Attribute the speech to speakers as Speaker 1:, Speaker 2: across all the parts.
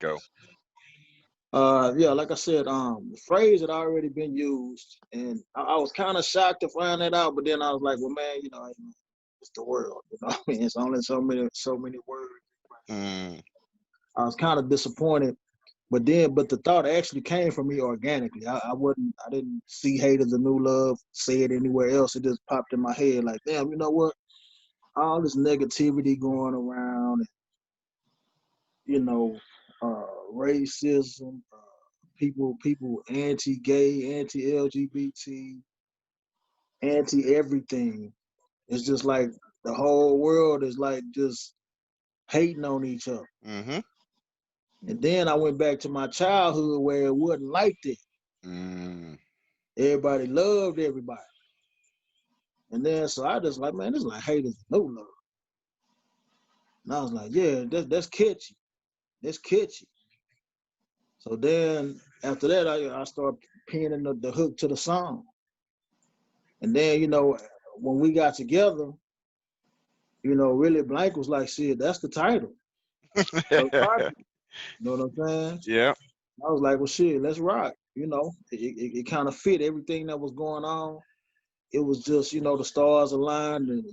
Speaker 1: go?
Speaker 2: Yeah, like I said, the phrase had already been used, and I was kind of shocked to find that out. But then I was like, well, man, it's the world. I mean, it's only so many words.
Speaker 1: Mm.
Speaker 2: I was kind of disappointed, but the thought actually came from me organically. I didn't see "Hate Is the New Love" say it anywhere else. It just popped in my head like, damn, you know what? All this negativity going around, racism, people anti-gay, anti-LGBT, anti-everything. It's just like the whole world is like just hating on each other.
Speaker 1: Mm-hmm.
Speaker 2: And then I went back to my childhood where it wasn't like that.
Speaker 1: Mm.
Speaker 2: Everybody loved everybody. And then so I just like, man, this is like hate is no love. And I was like, yeah, that's catchy. That's catchy. So then after that, I started penning the hook to the song. And then, when we got together, really Blank was like, shit, that's the title. Of the project. You know what I'm saying?
Speaker 1: Yeah.
Speaker 2: I was like, well, shit, let's rock. It kind of fit everything that was going on. It was just, the stars aligned, and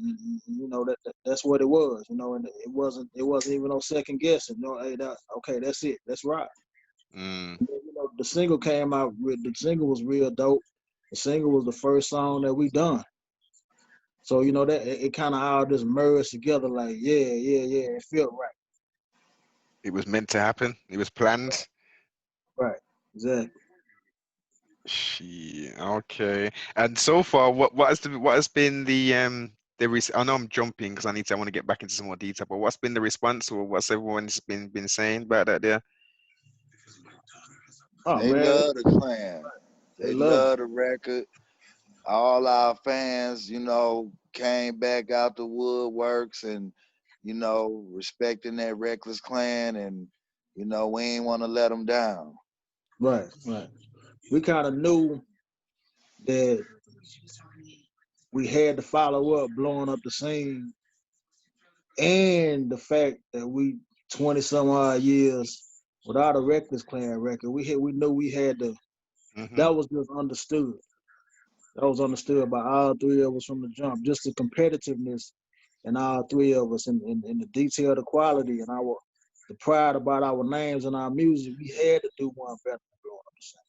Speaker 2: that's what it was. And it wasn't even no second guessing. Hey, okay, that's it. Let's rock.
Speaker 1: Mm.
Speaker 2: And then, the single came out. The single was real dope. The single was the first song that we done. So that it kind of all just merged together. Like, yeah, it felt right.
Speaker 1: It was meant to happen. It was planned.
Speaker 2: Right. Exactly.
Speaker 1: Okay. And so far, what has been I know I'm jumping because I want to get back into some more detail, but what's been the response, or what's everyone's been saying about that there?
Speaker 2: Oh
Speaker 3: They
Speaker 2: man,
Speaker 3: love the Klan.
Speaker 2: they
Speaker 3: They
Speaker 2: love it.
Speaker 3: love the record. All our fans, came back out the woodworks and, respecting that Wreckless Klan, and, we ain't want to let them down.
Speaker 2: Right. We kind of knew that we had to follow up blowing up the scene, and the fact that we 20 some odd years without a Reckless Klan record, we knew we had to.
Speaker 1: Mm-hmm.
Speaker 2: That was just understood. That was understood by all three of us from the jump. Just the competitiveness in all three of us, and the detail, the quality, and the pride about our names and our music. We had to do one better than blowing up the scene.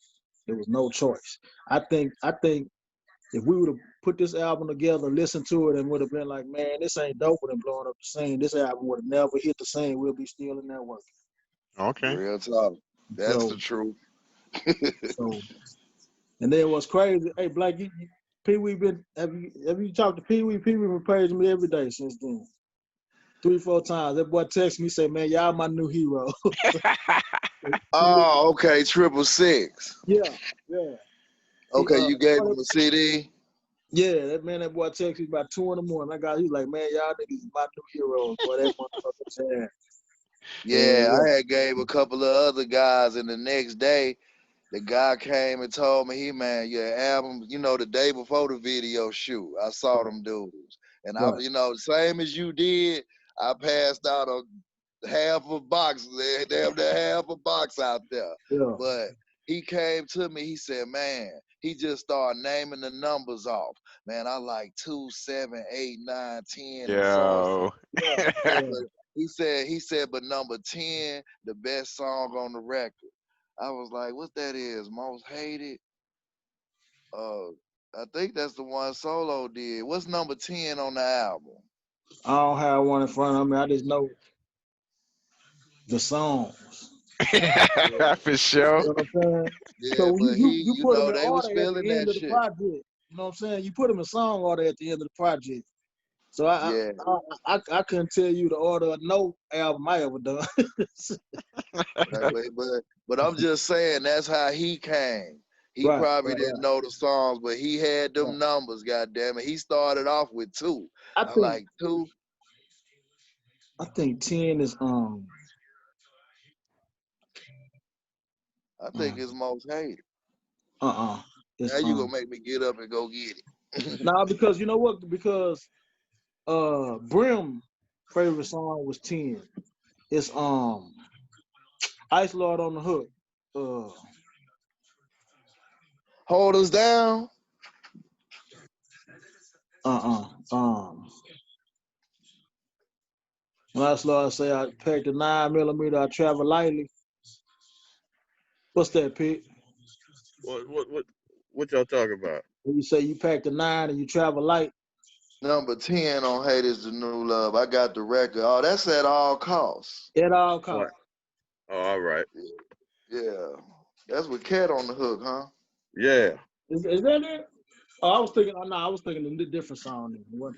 Speaker 2: There was no choice. I think if we would have put this album together, listened to it, and would have been like, man, this ain't doper than blowing up the scene, this album would have never hit the scene. We'll be still in that work.
Speaker 1: Okay.
Speaker 3: Real talk. That's
Speaker 2: So,
Speaker 3: the truth.
Speaker 2: so, and then what's crazy? Hey, Black, Pee Wee have you talked to Pee Wee? Pee Wee been praising me every day since then. 3-4 times. That boy texted me, say, man, y'all my new hero.
Speaker 3: Oh, okay. 666.
Speaker 2: Yeah. He,
Speaker 3: Okay, you gave him a CD.
Speaker 2: yeah, that boy texted me about 2 in the morning. He's like, man, y'all niggas is my new heroes, boy. That motherfucker sad.
Speaker 3: Yeah, I had gave a couple of other guys, and the next day, the guy came and told me, man, your album, the day before the video shoot, I saw them dudes. And I,
Speaker 2: Right.
Speaker 3: same as you did, I passed out a half a box, damn near half a box out there.
Speaker 2: Yeah.
Speaker 3: But he came to me, he said, man, he just started naming the numbers off. Man, I like 2, 7, 8, 9, 10, and so and so.
Speaker 1: Yo.
Speaker 3: But he said, but number 10, the best song on the record. I was like, what that is? Most hated? I think that's the one Solo did. What's number 10 on the album?
Speaker 2: I don't have one in front of me. I just know the songs.
Speaker 1: For sure.
Speaker 2: You know what I'm saying?
Speaker 3: Yeah,
Speaker 2: So
Speaker 3: but
Speaker 2: you put them in
Speaker 3: they was
Speaker 2: order at
Speaker 3: feeling
Speaker 2: the end
Speaker 3: that
Speaker 2: of the
Speaker 3: shit.
Speaker 2: project. You know what I'm saying? You put them in song order at the end of the project. So
Speaker 3: Yeah.
Speaker 2: I couldn't tell you the order of no album I ever done.
Speaker 3: But I'm just saying that's how he came. He probably didn't know the songs, but he had them numbers, goddamn it. He started off with 2. I like 2.
Speaker 2: I think 10 is
Speaker 3: I think it's most hated.
Speaker 2: It's
Speaker 3: Now you gonna make me get up and go get it.
Speaker 2: nah, because you know what? Because Brim favorite song was 10. It's Ice Lord on the hook.
Speaker 3: Hold us down.
Speaker 2: Ice Lord say I packed a 9mm. I travel lightly. What's that, Pete?
Speaker 4: What y'all talking about?
Speaker 2: When you say you packed a 9 and you travel light.
Speaker 3: Number 10 on Hate Is the New Love. I got the record. Oh, that's at all costs.
Speaker 2: At all
Speaker 4: What?
Speaker 2: costs.
Speaker 4: Oh, all right.
Speaker 3: Yeah. That's with Cat on the hook, huh?
Speaker 4: Yeah.
Speaker 2: Is that it? Oh, I was thinking. Oh, no, I was thinking a different song. What?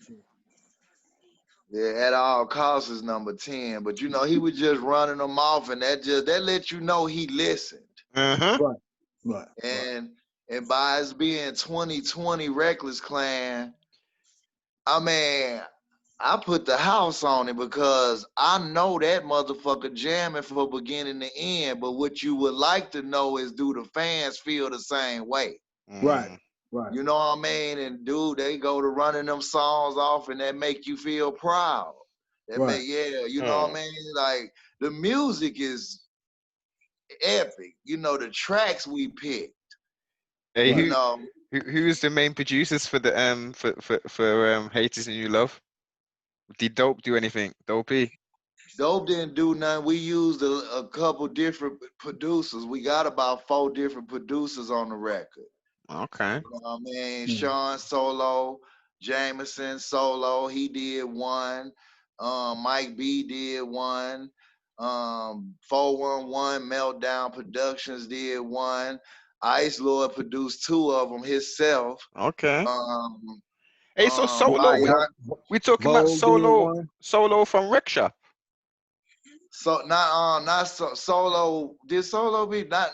Speaker 3: Yeah, at all costs is number 10. But you know, he was just running them off, and that let you know he listened.
Speaker 1: Uh-huh.
Speaker 2: Right.
Speaker 3: And by us being 2020 Wreckless Klan, I mean, I put the house on it because I know that motherfucker jamming from beginning to end. But what you would like to know is, do the fans feel the same way?
Speaker 2: Right.
Speaker 3: You know what I mean? And dude, they go to running them songs off, and that make you feel proud. That
Speaker 2: Right.
Speaker 3: you know what I mean? Like, the music is epic. You know, the tracks we picked.
Speaker 1: Hey,
Speaker 3: You know,
Speaker 1: who is the main producers for the for Haters and You Love? Did Dope do anything? Dopey?
Speaker 3: Dope didn't do nothing. We used a couple different producers. We got about 4 different producers on the record.
Speaker 1: Okay.
Speaker 3: You know what I mean? Sean solo, Jameson solo, he did one. Mike B did one. 411 Meltdown Productions did one. Ice Lord produced 2 of them himself.
Speaker 1: Okay. Hey, so solo. We talking about solo from Rickshaw.
Speaker 3: So not solo. Did solo be not?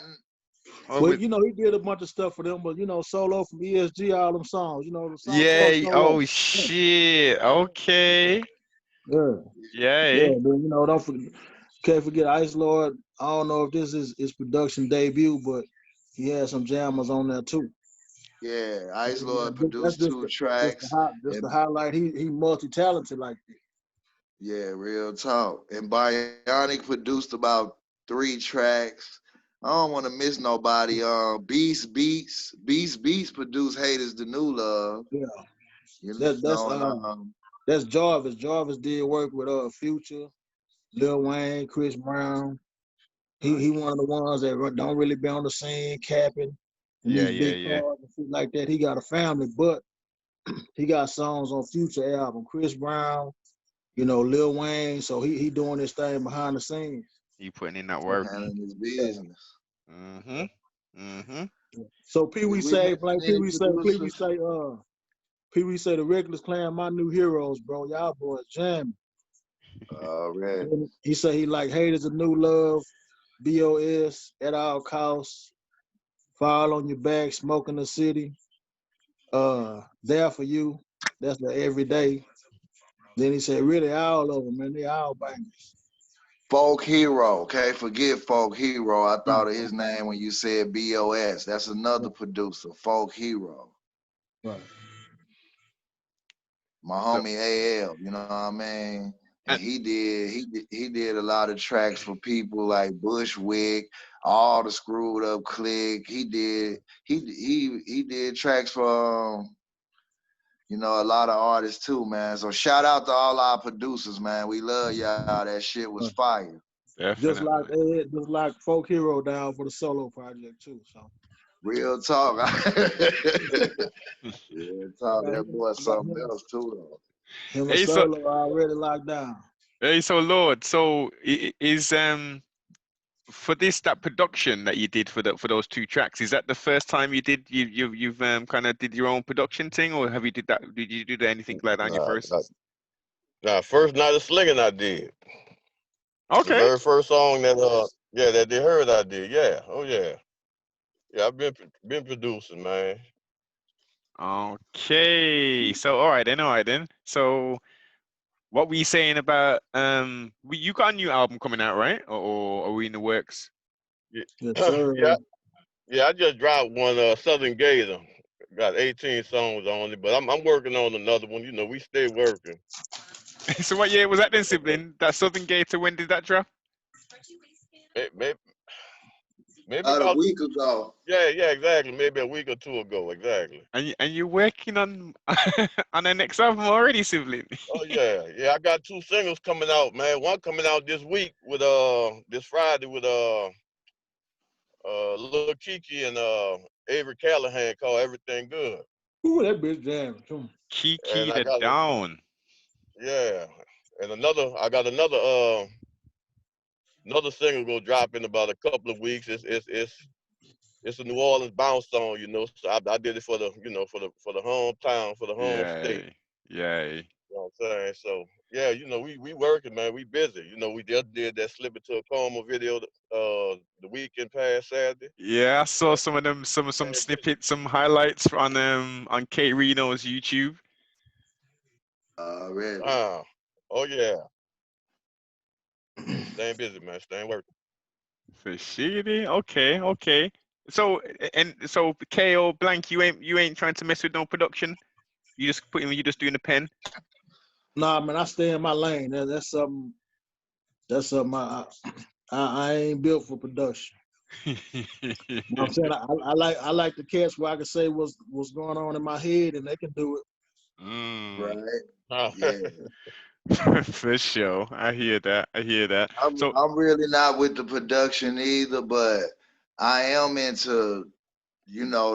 Speaker 2: Well, you know, he did a bunch of stuff for them, but you know, solo from ESG, all them songs, you know, the songs.
Speaker 1: Yeah. Oh shit. Okay.
Speaker 2: Yeah. But you know, can't forget Ice Lord. I don't know if this is his production debut, but he had some jammers on there too.
Speaker 3: Yeah, Ice Lord produced 2 tracks.
Speaker 2: Just to highlight, he multi-talented like that.
Speaker 3: Yeah, real talk. And Bionic produced about 3 tracks. I don't want to miss nobody. Beast Beats produced Hate Is the New Love.
Speaker 2: Yeah.
Speaker 3: You
Speaker 2: know, that's Jarvis. Jarvis did work with Future, Lil Wayne, Chris Brown. He one of the ones that don't really be on the scene capping and these big cars and shit like that. He got a family, but he got songs on Future album. Chris Brown, you know, Lil Wayne. So he doing this thing behind the scenes.
Speaker 1: He putting in that work.
Speaker 3: Handling his business.
Speaker 2: So Pee Wee say the Wreckless Klan, my new heroes, bro. Y'all boys jamming.
Speaker 3: Already.
Speaker 2: He said he like Haters of New Love, BOS, at all costs, Fall on Your Back, Smoking the City, There for You, that's the Everyday. Then he said really all of them, man, they all bangers.
Speaker 3: Folk Hero, can't forget Folk Hero. I thought of his name when you said BOS. That's another producer, Folk Hero.
Speaker 2: Right.
Speaker 3: My homie AL, you know what I mean? And he did a lot of tracks for people like Bushwick, all the Screwed Up Clique. He did tracks for you know, a lot of artists too, man. So shout out to all our producers, man. We love y'all. That shit was fire.
Speaker 1: Definitely.
Speaker 2: Just like Folk Hero down for the solo project too. So
Speaker 3: real talk. Real talk. That boy something else too though.
Speaker 2: Him and Solo already locked down.
Speaker 1: Hey, so Lord, so is for that production that you did for those 2 tracks, is that the first time you've kind of did your own production thing, or did you do anything like that on your first?
Speaker 4: First Night of Slinging I did.
Speaker 1: Okay.
Speaker 4: The very first song that that they heard I did. Yeah. Oh yeah. Yeah, I've been producing, man.
Speaker 1: Okay. So all right then. So what were you saying about you got a new album coming out, right? Or are we in the works?
Speaker 4: Yeah.
Speaker 2: Yes, sir.
Speaker 4: Yeah, I just dropped one Southern Gator. Got 18 songs on it, but I'm working on another one. You know, we stay working.
Speaker 1: So what year was that then, sibling? That Southern Gator, when did that drop?
Speaker 4: Maybe maybe
Speaker 3: About a
Speaker 4: about
Speaker 3: week ago.
Speaker 4: yeah, exactly. Maybe a week or two ago, exactly.
Speaker 1: And you're working on on the next album already, sibling.
Speaker 4: Oh yeah. I got two singles coming out, man. One coming out this week with this Friday with Lil Kiki and Avery Callahan called Everything Good.
Speaker 2: Ooh, that bitch jamming too.
Speaker 1: Kiki
Speaker 4: And I
Speaker 1: the
Speaker 4: got
Speaker 1: Down.
Speaker 4: yeah, and I got another single gonna drop in about a couple of weeks. It's a New Orleans bounce song, you know. So I did it for the for the hometown, for the home state.
Speaker 1: Yay. Yay.
Speaker 4: You know what I'm saying? So yeah, we working, man. We busy. We just did that Slip It to a Coma video the weekend past Saturday.
Speaker 1: Yeah, I saw
Speaker 4: Man,
Speaker 1: some of them, some
Speaker 4: staying busy.
Speaker 1: snippets, some highlights on Kate Reno's YouTube.
Speaker 3: Already.
Speaker 4: Ah, oh yeah. Staying busy, man. Staying working.
Speaker 1: For shitty. Okay, okay. So and so KO blank, you ain't trying to mess with no production. You just doing the pen.
Speaker 2: Nah, man, I stay in my lane. That's something. That's something. I ain't built for production. You know what I'm saying? I like the cats where I can say what's going on in my head and they can do it.
Speaker 1: Mm,
Speaker 3: Right.
Speaker 4: Ah,
Speaker 3: Yeah.
Speaker 1: for sure. I hear that. I hear that. So
Speaker 3: I'm really not with the production either, but I am into,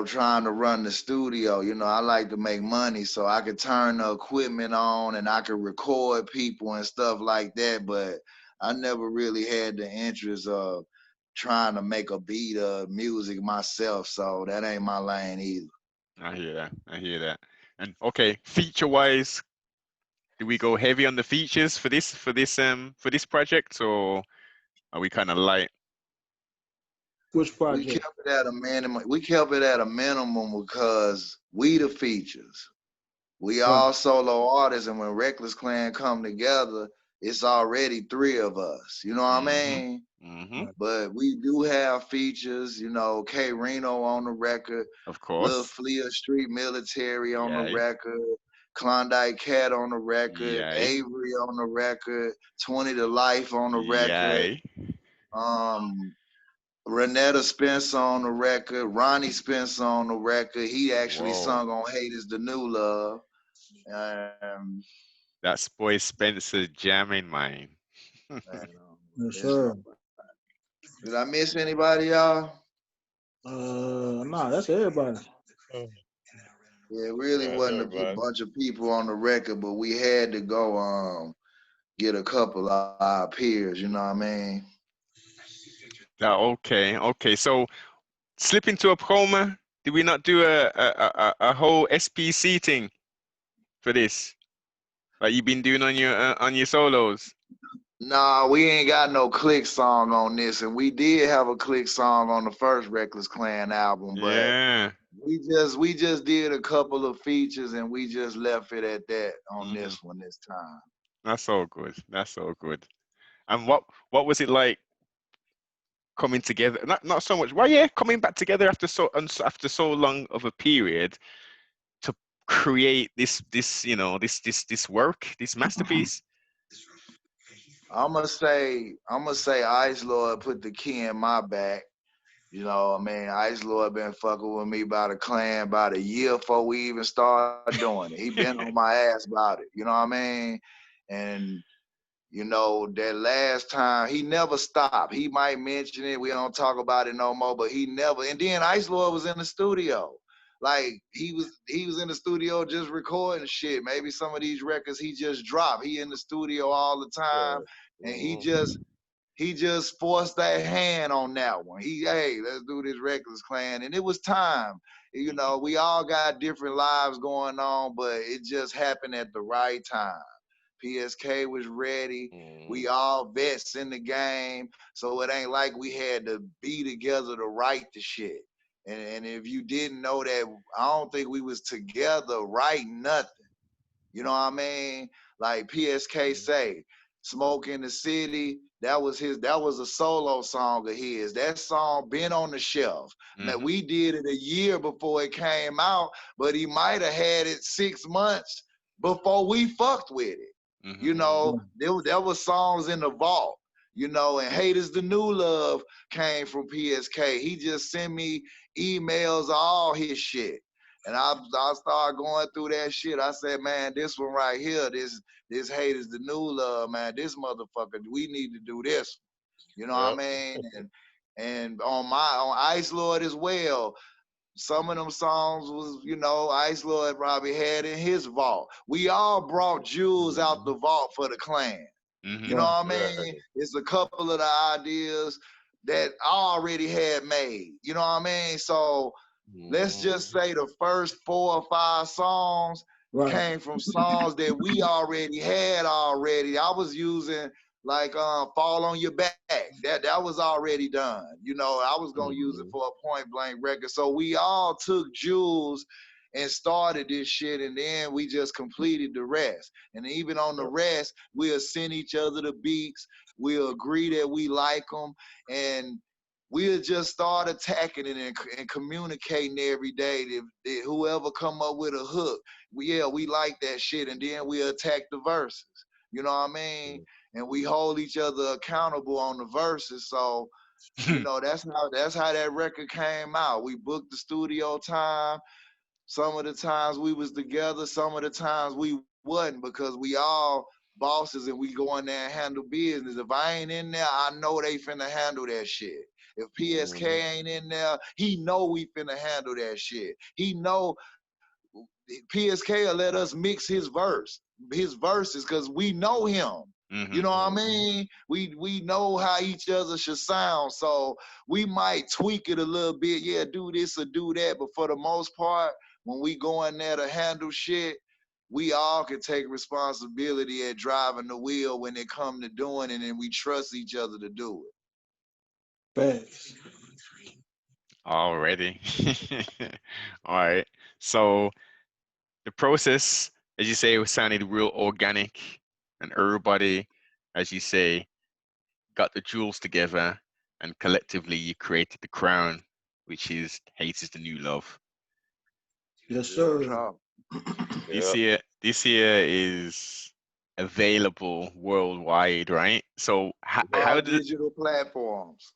Speaker 3: trying to run the studio. I like to make money so I could turn the equipment on and I could record people and stuff like that. But I never really had the interest of trying to make a beat of music myself. So that ain't my lane either.
Speaker 1: I hear that. I hear that. And okay, feature wise, do we go heavy on the features for this project, or are we kind of light?
Speaker 2: Which
Speaker 3: We
Speaker 2: project?
Speaker 3: kept it at a minimum. We kept it at a minimum because we the features. We
Speaker 2: Right.
Speaker 3: all solo artists, and when Wreckless Klan come together, it's already three of us. You know what I
Speaker 1: Mm-hmm.
Speaker 3: mean?
Speaker 1: Mm-hmm.
Speaker 2: Right.
Speaker 3: But we do have features. K Reno on the record,
Speaker 1: Of
Speaker 3: Lil
Speaker 1: course.
Speaker 3: Flea Street Military on the
Speaker 1: Yay.
Speaker 3: record, Klondike Cat on the record,
Speaker 1: Yay.
Speaker 3: Avery on the record, 20 to Life on the record.
Speaker 1: Yay.
Speaker 3: Um, Renetta Spencer on the record, Ronnie Spencer on the record. He actually
Speaker 1: Whoa.
Speaker 3: sung on Hate Is the New Love.
Speaker 1: That's boy Spencer jamming, mine.
Speaker 3: Man,
Speaker 2: Yes,
Speaker 3: that's
Speaker 2: sir.
Speaker 3: right. Did I miss anybody, y'all?
Speaker 2: Nah, that's everybody.
Speaker 3: Yeah, it really
Speaker 4: that's
Speaker 3: wasn't a
Speaker 4: everybody.
Speaker 3: bunch of people on the record, but we had to go get a couple of our peers, you know what I mean?
Speaker 1: Okay. Okay. So slip into a coma. Did we not do a whole SPC thing for this? Like you've been doing on your solos?
Speaker 3: Nah, we ain't got no click song on this, and we did have a click song on the first Wreckless Klan album, but
Speaker 1: Yeah.
Speaker 3: we just did a couple of features and we just left it at that on
Speaker 1: Hmm.
Speaker 3: this one this time.
Speaker 1: That's all good. That's all good. And what was it like coming together? Not so much. Well, yeah, coming back together after so long of a period to create this work, this masterpiece.
Speaker 3: I'm gonna say Ice Lord put the key in my back. I mean, Ice Lord been fucking with me about the Klan about a year before we even started doing it. He been on my ass about it. You know what I mean? And that last time he never stopped. He might mention it. We don't talk about it no more, but he never. And then Ice Lord was in the studio. Like he was in the studio just recording shit. Maybe some of these records he just dropped. He in the studio all the time.
Speaker 4: Right.
Speaker 3: And
Speaker 4: Mm-hmm.
Speaker 3: he just forced that hand on that one. Hey, let's do this Reckless Klan. And it was time.
Speaker 1: Hmm.
Speaker 3: We all got different lives going on, but it just happened at the right time. PSK was ready.
Speaker 4: Mm-hmm.
Speaker 3: We all vets in the game. So it ain't like we had to be together to write the shit. And if you didn't know that, I don't think we was together writing nothing. You know what I mean? Like PSK say, Smoke in the City, that was a solo song of his. That song been on the shelf. Now
Speaker 1: Hmm.
Speaker 3: we did it a year before it came out, but he might have had it 6 months before we fucked with it.
Speaker 1: Hmm.
Speaker 3: There was songs in the vault. you know, and Hate is the New Love came from PSK. He just sent me emails of all his shit. And I started going through that shit. I said, man, this one right here, this Hate is the New Love, man. This motherfucker, we need to do this. You know what I
Speaker 4: Yep.
Speaker 3: mean? And on Ice Lord as well, some of them songs was, you know, Ice Lord probably had in his vault. We all brought jewels out the vault for the clan.
Speaker 1: Mm-hmm.
Speaker 3: You know what I
Speaker 4: Right.
Speaker 3: mean? It's a couple of the ideas that I already had made. You know what I mean? So let's just say the first 4 or 5 songs
Speaker 2: Right.
Speaker 3: came from songs that we already had already. I was using like Fall on Your Back. That was already done. You know, I was gonna use it for a point blank record. So we all took jewels and started this shit, and then we just completed the rest. And even on the rest, we'll send each other the beats. We'll agree that we like them, and we'll just start attacking it and communicating every day. If whoever come up with a hook, we like that shit, and then we attack the verses. You know what I mean? And we hold each other accountable on the verses. So, you know, that's how that record came out. We booked the studio time. Some of the times we was together, some of the times we wasn't, because we all bosses and we go in there and handle business. If I ain't in there, I know they finna handle that shit. If PSK ain't in there, he know we finna handle that shit. He know PSK will let us mix his verses, because we know him. You know what I mean? We know how each other should sound, so we might tweak it a little bit. Yeah, do this or do that, but for the most part, when we go in there to handle shit, we all can take responsibility at driving the wheel when it come to doing it, and we trust each other to do it.
Speaker 2: Facts.
Speaker 1: Already. All right. So the process, as you say, it sounded real organic, and everybody, as you say, got the jewels together, and collectively you created the crown, which is Hate is the New Love.
Speaker 2: Yes,
Speaker 3: Real
Speaker 2: sir.
Speaker 3: talk.
Speaker 1: This
Speaker 4: Yep.
Speaker 1: year, this year is available worldwide, right? So how
Speaker 3: All
Speaker 1: did
Speaker 3: digital platforms.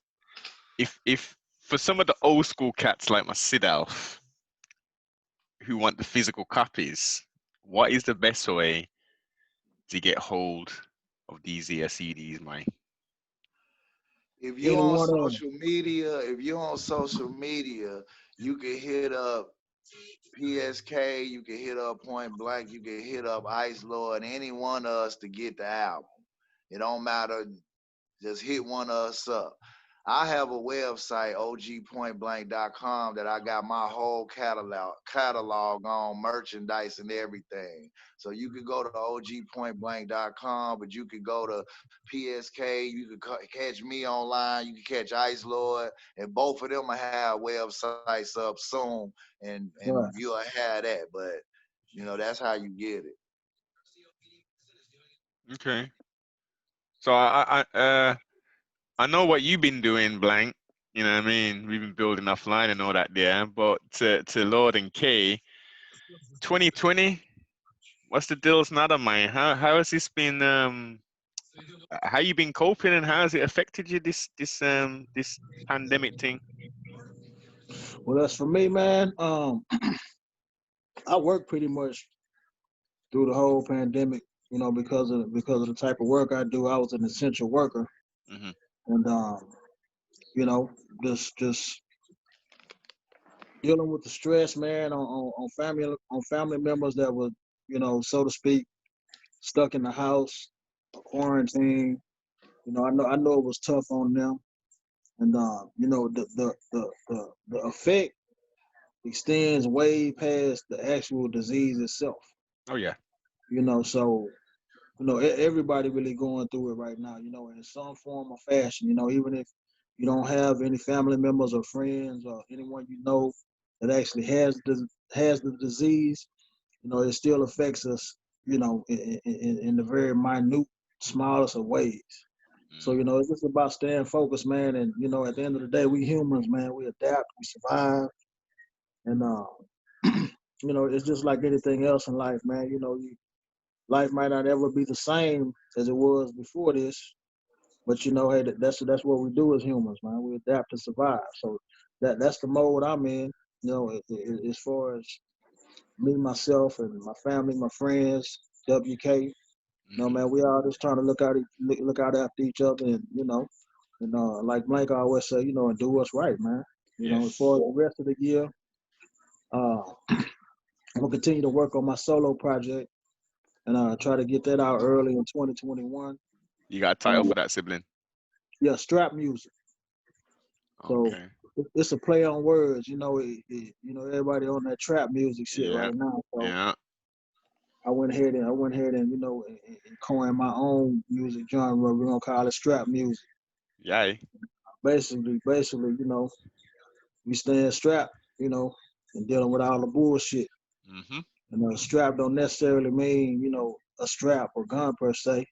Speaker 1: if for some of the old school cats like myself who want the physical copies, what is the best way to get hold of these CDs, Mike?
Speaker 2: Any one of them.
Speaker 3: If you're on social media, you can hit up PSK, you can hit up Point Blank, you can hit up Ice Lord, any one of us to get the album. It don't matter, just hit one of us up. I have a website, ogpointblank.com, that I got my whole catalog on, merchandise and everything. So you could go to ogpointblank.com, but you could go to PSK, you could catch me online, you can catch Ice Lord, and both of them will have websites up soon, and
Speaker 2: Right.
Speaker 3: you'll have that. But you know, that's how you get it.
Speaker 1: Okay. So I know what you've been doing, Blank. You know what I mean? We've been building offline and all that there. But to Lord and K, 2020, what's the deals now, man? How has this been how you been coping, and how has it affected you, this pandemic thing?
Speaker 2: Well, that's for me, man. I worked pretty much through the whole pandemic, you know, because of the type of work I do. I was an essential worker,
Speaker 1: Hmm.
Speaker 2: and you know, just dealing with the stress, man, on family members that were, you know, so to speak, stuck in the house, quarantine. You know, I know it was tough on them, and you know, the effect extends way past the actual disease itself.
Speaker 1: Oh yeah.
Speaker 2: You know, so you know, everybody really going through it right now, you know, in some form or fashion, you know, even if you don't have any family members or friends or anyone you know that actually has the disease, you know, it still affects us, you know, in the very minute, smallest of ways. So, you know, it's just about staying focused, man. And, you know, at the end of the day, we humans, man, we adapt, we survive. And, you know, it's just like anything else in life, man. You know, life might not ever be the same as it was before this, But you know, hey, that's what we do as humans, man. We adapt to survive. So that's the mode I'm in. You know, as far as me, myself, and my family, my friends, WK. You know, man, we all just trying to look out after each other, and like Mike always say, and do what's right, man. As far as the rest of the year, uh, I'm gonna continue to work on my solo project and try to get that out early in 2021.
Speaker 1: You got a title for that, sibling?
Speaker 2: Yeah, strap music. So it's a play on words, everybody on that trap music shit right now. So I went ahead and and coined my own music genre. We're gonna call it strap music.
Speaker 1: Yay.
Speaker 2: Basically, we staying strapped, and dealing with all the bullshit. Strap don't necessarily mean, a strap or gun per se.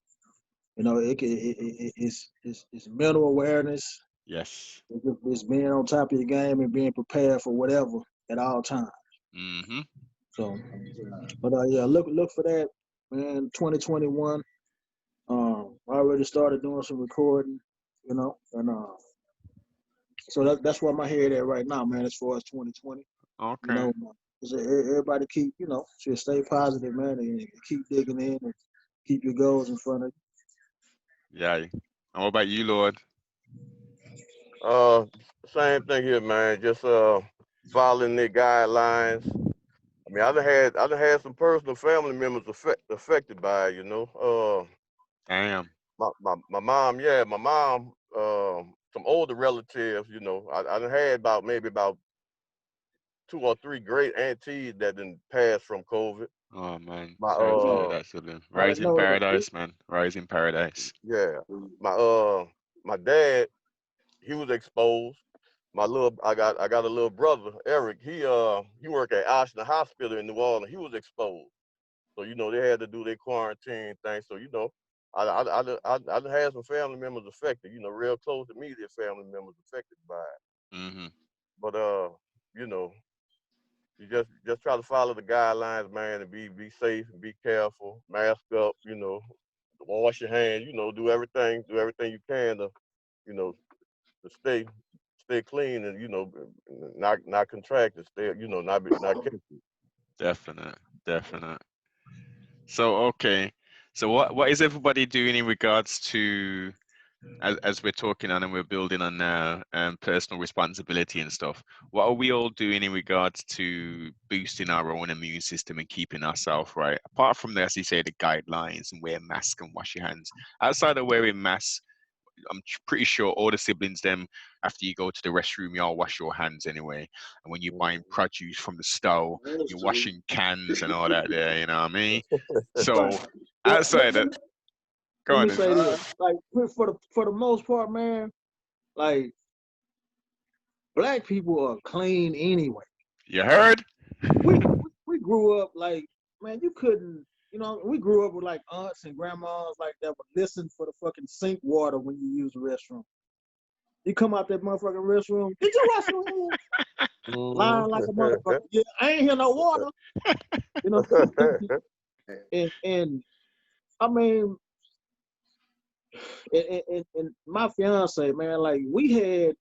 Speaker 2: It's mental awareness.
Speaker 1: Yes.
Speaker 2: It's being on top of your game and being prepared for whatever at all times. So, but look for that, man. 2021. I already started doing some recording, and so that's where my head at right now, man. As far as 2020, everybody keep, should stay positive, man, and keep digging in and keep your goals in front of you.
Speaker 1: Yeah. And what about you, Lord?
Speaker 4: Same thing here, man. Just following the guidelines. I mean, I done had some personal family members affected by it,
Speaker 1: Damn.
Speaker 4: My mom, my mom, some older relatives, I done had maybe about 2 or 3 great aunties that done passed from COVID.
Speaker 1: Oh man, sorry to hear that, sibling. Rise in paradise, man. Rise in paradise.
Speaker 4: Yeah, my dad, he was exposed. I got a little brother, Eric. He worked at Ashland Hospital in New Orleans. He was exposed, so they had to do their quarantine thing. So I had some family members affected. Real close immediate family members affected by it. But you just try to follow the guidelines, man, and be safe and be careful. Mask up, wash your hands, do everything you can to, to stay clean and not contract and stay, not catch it.
Speaker 1: Definite. So so what is everybody doing in regards to, as we're talking on and we're building on now, personal responsibility and stuff? What are we all doing in regards to boosting our own immune system and keeping ourselves right? Apart from the, as you say, the guidelines and wear masks and wash your hands. Outside of wearing masks, I'm pretty sure all the siblings, them, after you go to the restroom, you all wash your hands anyway. And when you're buying produce from the store, you're washing cans and all that there, you know what I mean? So outside that, go on.
Speaker 2: Let me say this. Like for the most part, man, like black people are clean anyway.
Speaker 1: You heard?
Speaker 2: We grew up like, man, you couldn't, we grew up with like aunts and grandmas like that would listen for the fucking sink water when you use the restroom. You come out that motherfucking restroom, did you wash your hands? Lying like a motherfucker. Yeah, I ain't hear no water. and I mean, and my fiance, man, like we had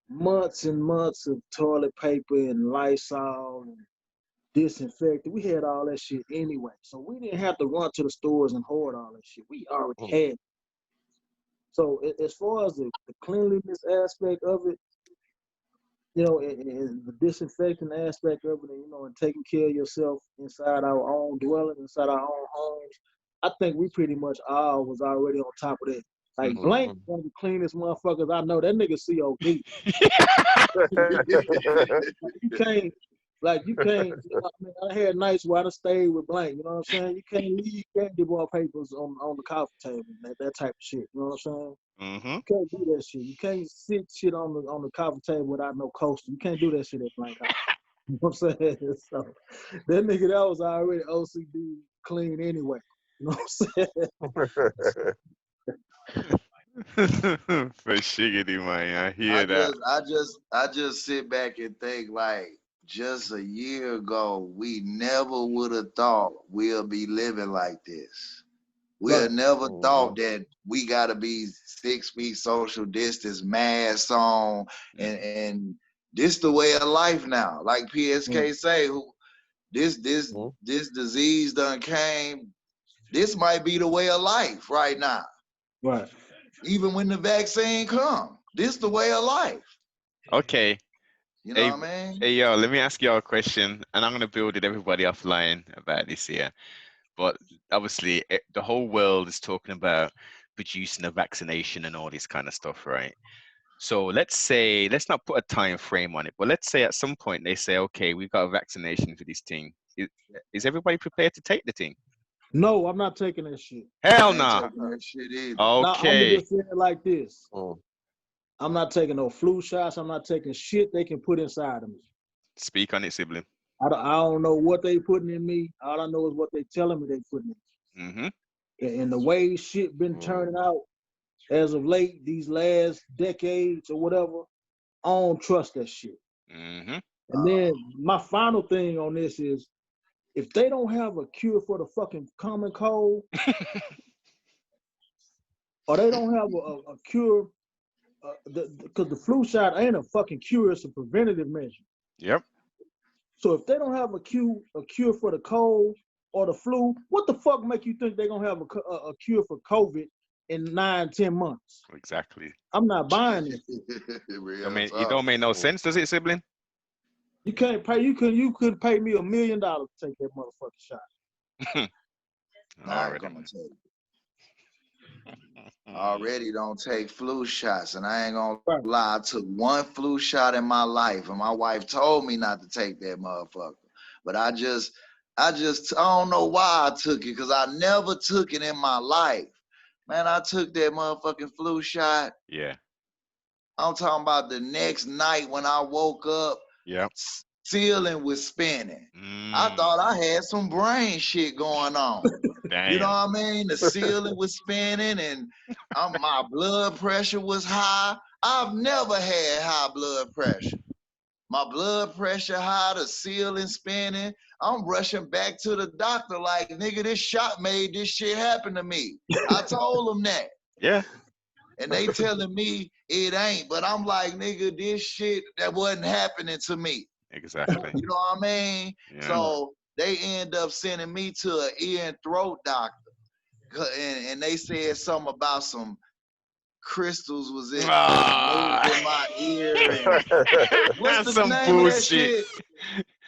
Speaker 2: months and months of toilet paper and Lysol and disinfectant. We had all that shit anyway. So we didn't have to run to the stores and hoard all that shit. We already had it. So as far as the cleanliness aspect of it, and the disinfecting aspect of it, and taking care of yourself inside our own dwelling, inside our own homes, I think we pretty much all was already on top of that. Like Blank, one of the cleanest motherfuckers I know. That nigga COD. You can't. I had nights where I stayed with Blank. You know what I'm saying? You can't leave candy bar papers on the coffee table. That type of shit. You know what I'm saying? You can't do that shit. You can't sit shit on the coffee table without no coaster. You can't do that shit at Blank House. You know what I'm saying? So that nigga that was already OCD clean anyway. You know what I'm saying?
Speaker 1: For shiggity, man. I hear that.
Speaker 3: I just sit back and think like just a year ago, we never would have thought we'll be living like this. We
Speaker 2: Right.
Speaker 3: had never
Speaker 4: Mhm.
Speaker 3: thought that we gotta be 6 feet social distance, mask on, and this the way of life now. Like PSK say, who this
Speaker 4: Mhm.
Speaker 3: disease done came. This might be the way of life right now.
Speaker 2: Right.
Speaker 3: Even when the vaccine come, this the way of life.
Speaker 1: Okay.
Speaker 3: You know
Speaker 1: Hey,
Speaker 3: what I mean?
Speaker 1: hey, yo, let me ask y'all a question, and I'm gonna build it everybody offline about this here. But obviously, the whole world is talking about producing a vaccination and all this kind of stuff, right? So let's not put a time frame on it, but let's say at some point they say, okay, we've got a vaccination for this thing. Is everybody prepared to take the thing?
Speaker 2: No, I'm not taking that shit.
Speaker 1: Hell
Speaker 3: I ain't
Speaker 1: nah.
Speaker 3: taking that shit either.
Speaker 2: Now I'm gonna
Speaker 1: Okay,
Speaker 2: just say it like this.
Speaker 4: Mhm.
Speaker 2: I'm not taking no flu shots. I'm not taking shit they can put inside of me.
Speaker 1: speak on it, sibling.
Speaker 2: I don't know what they putting in me. All I know is what they telling me they putting in
Speaker 1: Mm-hmm.
Speaker 2: me. And the way shit been turning out as of late, these last decades or whatever, I don't trust that shit.
Speaker 1: Mm-hmm.
Speaker 2: And then my final thing on this is, if they don't have a cure for the fucking common cold, or they don't have a cure, because the flu shot ain't a fucking cure, it's a preventative measure.
Speaker 1: Yep.
Speaker 2: So if they don't have a cure for the cold or the flu, what the fuck make you think they're gonna have a cure for COVID in 9-10 months?
Speaker 1: Exactly.
Speaker 2: I'm not buying it.
Speaker 1: I
Speaker 3: Real
Speaker 1: mean, it
Speaker 3: talk.
Speaker 1: don't make no sense, does it, sibling?
Speaker 2: You can't pay. You could pay me $1 million to take that motherfucking shot.
Speaker 3: Not
Speaker 1: Already.
Speaker 3: gonna take. I already don't take flu shots, and I ain't gonna
Speaker 2: Right.
Speaker 3: lie. I took one flu shot in my life, and my wife told me not to take that motherfucker. But I don't know why I took it, because I never took it in my life. Man, I took that motherfucking flu shot.
Speaker 1: Yeah.
Speaker 3: I'm talking about the next night when I woke up,
Speaker 1: Yep.
Speaker 3: ceiling was spinning. I
Speaker 1: Mm,
Speaker 3: thought I had some brain shit going on. You know
Speaker 1: damn.
Speaker 3: what I mean? The ceiling was spinning and my blood pressure was high. I've never had high blood pressure. My blood pressure high, the ceiling spinning. I'm rushing back to the doctor like, nigga, this shot made this shit happen to me. I told them that.
Speaker 1: Yeah.
Speaker 3: And they telling me it ain't. But I'm like, nigga, this shit, that wasn't happening to me.
Speaker 1: Exactly.
Speaker 3: You know what I mean?
Speaker 1: Yeah.
Speaker 3: So they end up sending me to an ear and throat doctor. And they said something about some crystals was moved in my ear. And what's the
Speaker 1: Some
Speaker 3: name of that
Speaker 1: bullshit.
Speaker 3: shit?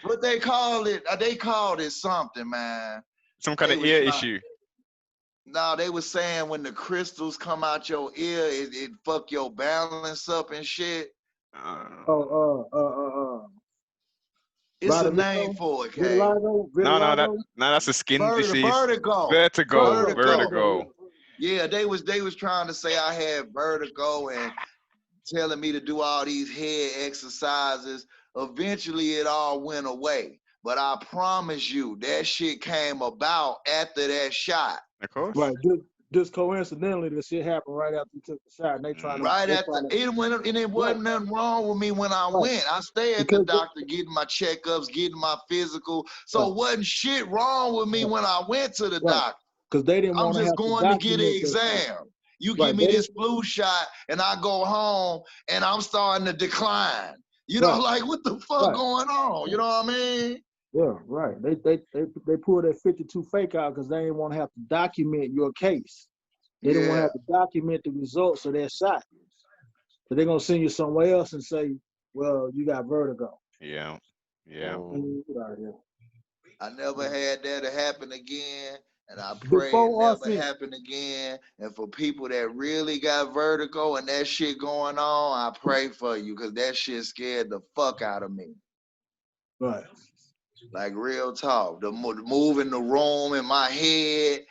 Speaker 3: What they call it? They called it something, man.
Speaker 1: Some kind
Speaker 3: They
Speaker 1: of
Speaker 3: was
Speaker 1: ear
Speaker 3: trying.
Speaker 1: issue.
Speaker 3: No, they was saying when the crystals come out your ear, it fuck your balance up and shit. It's a name
Speaker 2: Vitiligo,
Speaker 3: for it, Kay.
Speaker 2: vitiligo,
Speaker 1: No,
Speaker 2: vitiligo.
Speaker 1: that's a skin disease.
Speaker 3: Vertigo.
Speaker 1: Vertigo.
Speaker 2: Vertigo.
Speaker 1: Vertigo.
Speaker 3: Yeah, they was trying to say I had vertigo and telling me to do all these head exercises. Eventually, it all went away. But I promise you, that shit came about after that shot.
Speaker 1: Of course.
Speaker 2: Right. Just coincidentally, this shit happened right after you took the shot, and they trying to.
Speaker 3: Right
Speaker 2: They
Speaker 3: after
Speaker 2: trying to
Speaker 3: it went, and it wasn't nothing wrong with me when I
Speaker 2: right.
Speaker 3: went. I stay at the
Speaker 2: Because
Speaker 3: doctor getting my checkups, getting my physical. So
Speaker 2: right.
Speaker 3: wasn't shit wrong with me
Speaker 2: Right.
Speaker 3: when I went to the
Speaker 2: Right.
Speaker 3: doctor.
Speaker 2: Because they didn't
Speaker 3: I'm
Speaker 2: want to
Speaker 3: just
Speaker 2: have to
Speaker 3: going to get an
Speaker 2: document that shit.
Speaker 3: exam. You
Speaker 2: Right.
Speaker 3: give me this flu shot, and I go home, and I'm starting to decline. You know,
Speaker 2: Right.
Speaker 3: like what the fuck
Speaker 2: Right.
Speaker 3: going on? You know what I mean?
Speaker 2: Yeah, right. They pulled that 52 fake out because they didn't want to have to document your case. They didn't want to
Speaker 3: Yeah.
Speaker 2: have to document the results of that shot. So they're gonna send you somewhere else and say, "Well, you got vertigo."
Speaker 1: Yeah. Yeah.
Speaker 2: And get out of here.
Speaker 3: I never had that to happen again, and I pray it
Speaker 2: Before
Speaker 3: never
Speaker 2: RC,
Speaker 3: happen again. And for people that really got vertigo and that shit going on, I pray for you, because that shit scared the fuck out of me.
Speaker 2: right?
Speaker 3: Like real talk, the moving the room in my head,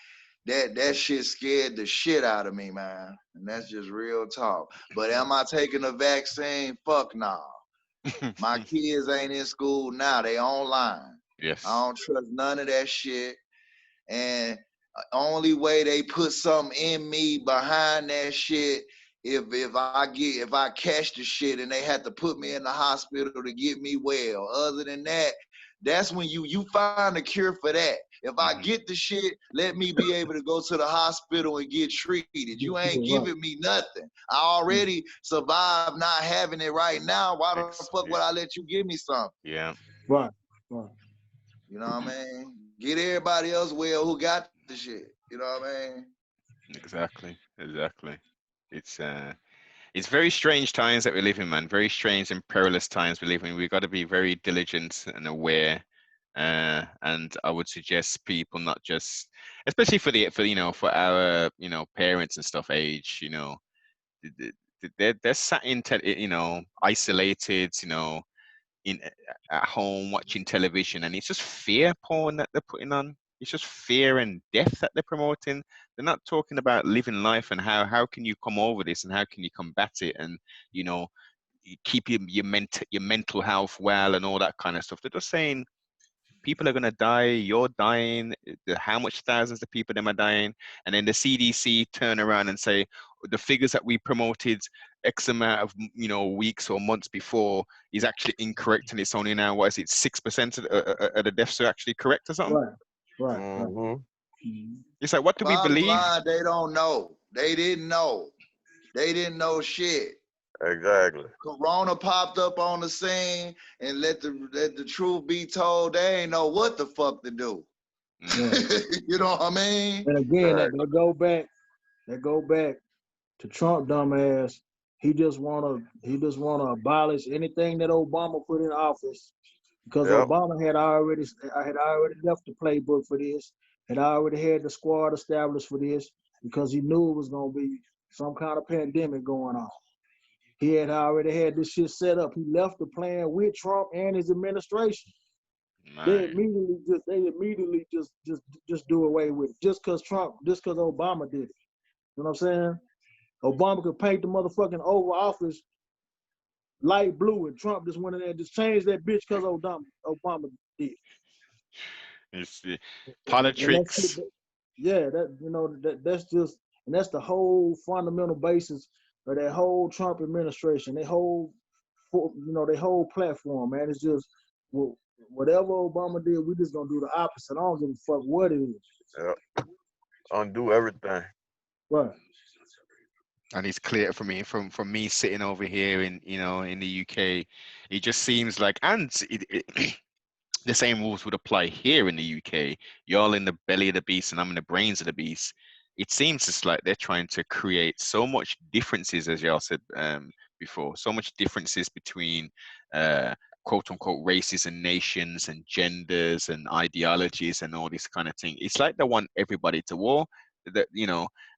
Speaker 3: that shit scared the shit out of me, man. And that's just real talk. But am I taking a vaccine? Fuck no. My kids ain't in school now; they online.
Speaker 1: Yes.
Speaker 3: I don't trust none of that shit. And only way they put something in me behind that shit, if I catch the shit and they had to put me in the hospital to get me well. Other than that, that's when you find a cure for that. If I get the shit, let me be able to go to the hospital and get treated. You ain't giving me nothing. I already survived not having it right now. Why the fuck would I let you give me something?
Speaker 1: Yeah.
Speaker 2: Right.
Speaker 3: You know what I mean? Get everybody else well who got the shit. You know what I mean?
Speaker 1: Exactly. It's very strange times that we live in, man. Very strange and perilous times we live in. We've got to be very diligent and aware. And I would suggest people not just, especially for our parents and stuff age, they're sat in isolated, in at home watching television, and it's just fear porn that they're putting on. It's just fear and death that they're promoting. They're not talking about living life and how can you come over this and how can you combat it and keep your mental health well and all that kind of stuff. They're just saying people are going to die, you're dying, how much thousands of people them are dying, and then the CDC turn around and say the figures that we promoted X amount of weeks or months before is actually incorrect, and it's only now, what is it, 6% of the deaths are actually correct or something.
Speaker 2: Right.
Speaker 1: It's like, what do we
Speaker 3: Bottom
Speaker 1: believe?
Speaker 3: line, they don't know. They didn't know shit.
Speaker 4: Exactly.
Speaker 3: Corona popped up on the scene, and let the truth be told, they ain't know what the fuck to do. You know what I mean?
Speaker 2: And again, they go back to Trump dumbass. He just wanna abolish anything that Obama put in office, because Obama had already left the playbook for this, had already had the squad established for this, because he knew it was gonna be some kind of pandemic going on. He had already had this shit set up. He left the plan with Trump and his administration. They immediately just do away with it, just because Obama did it. You know what I'm saying? Obama could paint the motherfucking Oval Office light blue, and Trump just went in there and just changed that bitch because Obama did.
Speaker 1: It's the politics.
Speaker 2: That's the whole fundamental basis of that whole Trump administration. Their whole platform, man. It's just, well, whatever Obama did, we just gonna do the opposite. I don't give a fuck what it is.
Speaker 4: Yep. Undo everything.
Speaker 2: Right.
Speaker 1: And it's clear for me from me sitting over here in the UK, it just seems like, and the same rules would apply here in the UK. You're all in the belly of the beast and I'm in the brains of the beast. It seems just like they're trying to create so much differences, as y'all said before, so much differences between quote unquote races and nations and genders and ideologies and all this kind of thing. It's like they want everybody to war, that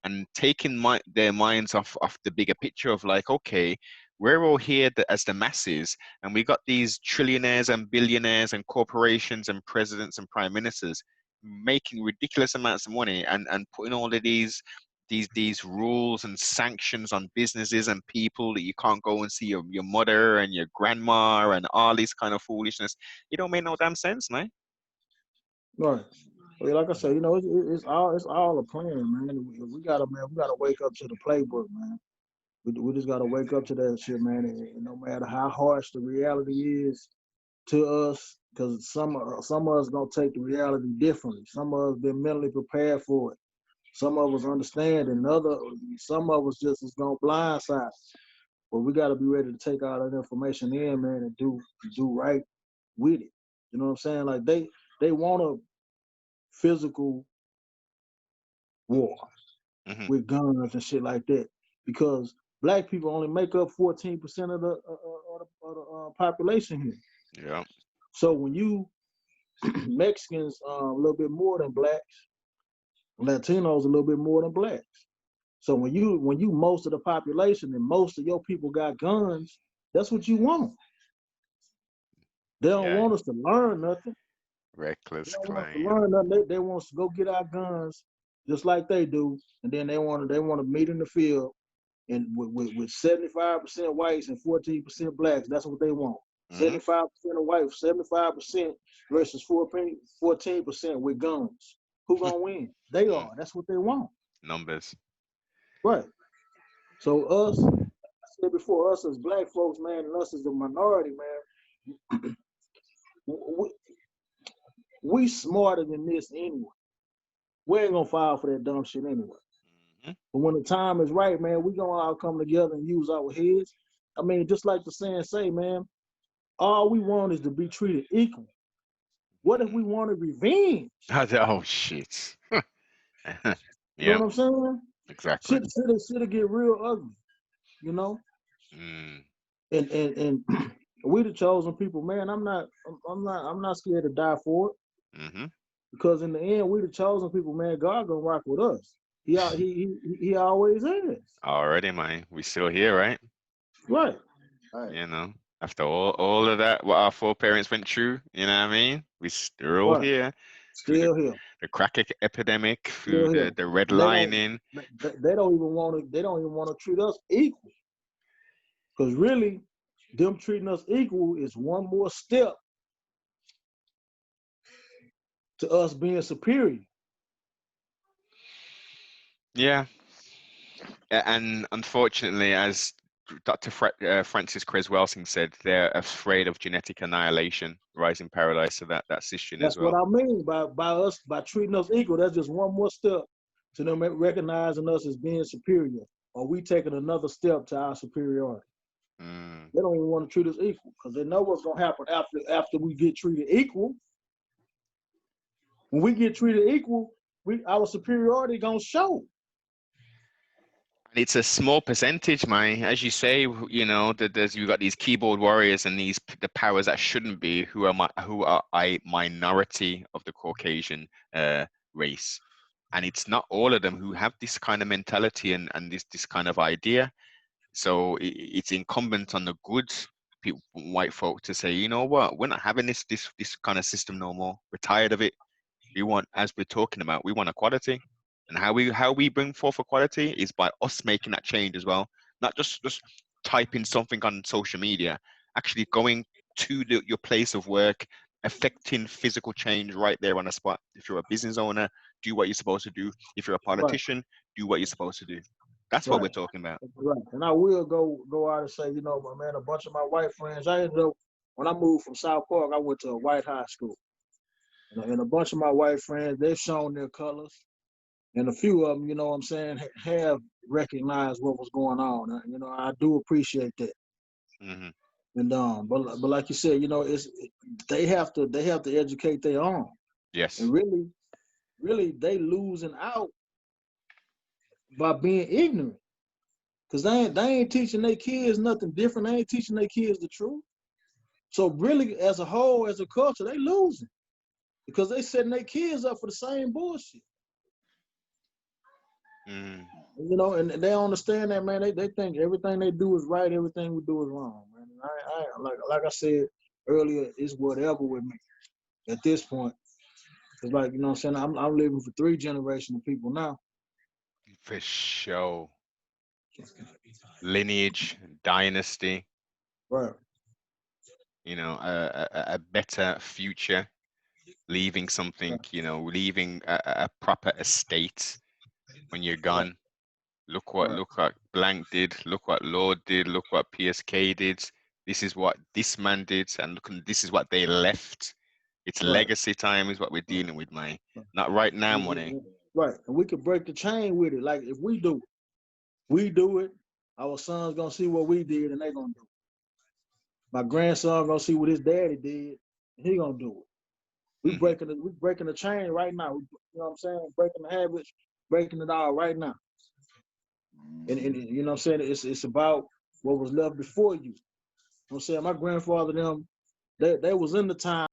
Speaker 1: and taking their minds off the bigger picture of, like, okay, we're all here as the masses, and we got these trillionaires and billionaires and corporations and presidents and prime ministers making ridiculous amounts of money and putting all of these rules and sanctions on businesses and people, that you can't go and see your mother and your grandma and all this kind of foolishness. It don't make no damn sense, man.
Speaker 2: Right. Well, like I said, it's all a plan, man. We gotta wake up to the playbook, man. We just gotta wake up to that shit, man. And no matter how harsh the reality is to us, because some of us gonna take the reality differently. Some of us been mentally prepared for it. Some of us understand, and some of us just is gonna blindside. But we gotta be ready to take all that information in, man, and do right with it. You know what I'm saying? Like they want a physical war with guns and shit like that, because black people only make up 14% of the population here.
Speaker 1: Yeah.
Speaker 2: So when you Mexicans a little bit more than blacks, Latinos a little bit more than blacks. So when you most of the population and most of your people got guns, that's what you want. They don't want us to learn nothing.
Speaker 1: Reckless
Speaker 2: They don't want us to
Speaker 1: Klan.
Speaker 2: learn nothing. They want us to go get our guns just like they do, and then they want to meet in the field, and with 75% whites and 14% blacks. That's what they want. 75% of whites, 75% versus 14% with guns. Who gonna win? They are. That's what they want.
Speaker 1: Numbers.
Speaker 2: Right. So us, I said before, us as black folks, man, and us as the minority, man, we smarter than this anyway. We ain't gonna fall for that dumb shit anyway.
Speaker 1: Mhm.
Speaker 2: But when the time is right, man, we gonna all come together and use our heads. I mean, just like the saying say, man, all we want is to be treated equal. What if we wanted revenge?
Speaker 1: Oh shit.
Speaker 2: You know
Speaker 1: Yep,
Speaker 2: what I'm saying?
Speaker 1: exactly.
Speaker 2: Shit get real ugly, you know?
Speaker 1: Mm,
Speaker 2: And we the chosen people, man. I'm not scared to die for it.
Speaker 1: mhm.
Speaker 2: Because in the end, we the chosen people, man. God gonna rock with us. He always is.
Speaker 1: Already, man. We still here, right?
Speaker 2: Right.
Speaker 3: Right.
Speaker 1: You know, after all of that, what our foreparents went through, you know what I mean? We still
Speaker 2: Right.
Speaker 1: here through
Speaker 2: Still here.
Speaker 1: the crack epidemic, through
Speaker 2: Still here.
Speaker 1: the
Speaker 2: And
Speaker 1: redlining.
Speaker 2: they don't even want to. They don't even want to treat us equal. Because really, them treating us equal is one more step to us being superior.
Speaker 1: Yeah, and unfortunately, as Dr. Francis Creswelsing said, they're afraid of genetic annihilation, rising paradise. So that's issue as
Speaker 2: That's what
Speaker 1: well.
Speaker 2: I mean by treating us equal. That's just one more step to them recognizing us as being superior, or we taking another step to our superiority.
Speaker 1: Mm.
Speaker 2: They don't even want to treat us equal because they know what's gonna happen after we get treated equal. When we get treated equal, our superiority gonna show.
Speaker 1: And it's a small percentage, man. As you say, you know, that there's you've got these keyboard warriors and the powers that shouldn't be, who are a minority of the Caucasian race, and it's not all of them who have this kind of mentality and this kind of idea. So it's incumbent on the good people, white folk, to say, you know what, we're not having this kind of system no more. We're tired of it. We want, as we're talking about, we want equality. And how we bring forth equality is by us making that change as well. Not just typing something on social media, actually going to your place of work, affecting physical change right there on the spot. If you're a business owner, do what you're supposed to do. If you're a
Speaker 2: Right,
Speaker 1: politician, do what you're supposed to do. That's what we're
Speaker 2: right,
Speaker 1: talking about.
Speaker 2: right. And I will go out and say, my man, a bunch of my white friends. I ended up when I moved from South Park, I went to a white high school, and a bunch of my white friends they've shown their colors, and a few of them, you know what I'm saying, have recognized what was going on. I do appreciate that.
Speaker 1: Hmm.
Speaker 2: And but like you said, they have to educate their own,
Speaker 1: Yes.
Speaker 2: and really they losing out by being ignorant, cause they ain't teaching their kids nothing different. They ain't teaching their kids the truth. So really, as a whole, as a culture, they losing because they setting their kids up for the same bullshit.
Speaker 1: Mm.
Speaker 2: And they don't understand that, man. They think everything they do is right, everything we do is wrong, man. And like I said earlier, it's whatever with me at this point. It's like, what I'm saying, I'm living for 3 generations of people now.
Speaker 1: For sure. Lineage, dynasty,
Speaker 2: Right.
Speaker 1: a better future, leaving something,
Speaker 2: Right.
Speaker 1: leaving a proper estate when you're
Speaker 2: Right.
Speaker 1: gone.
Speaker 2: Right.
Speaker 1: Look what Blank did. Look what Lord did. Look what PSK did. This is what this man did, and look, this is what they left. It's
Speaker 2: Right.
Speaker 1: legacy time is what we're
Speaker 2: Right.
Speaker 1: dealing with, man. Not right now money.
Speaker 2: Right. And we could break the chain with it. Like if we do it, our son's gonna see what we did and they gonna do it. My grandson gonna see what his daddy did and he gonna do it.
Speaker 1: Hmm.
Speaker 2: We breaking the chain right now. You know what I'm saying? Breaking the habits, breaking it all right now. And you know what I'm saying? It's about what was left before you. You know what I'm saying? My grandfather them, they was in the time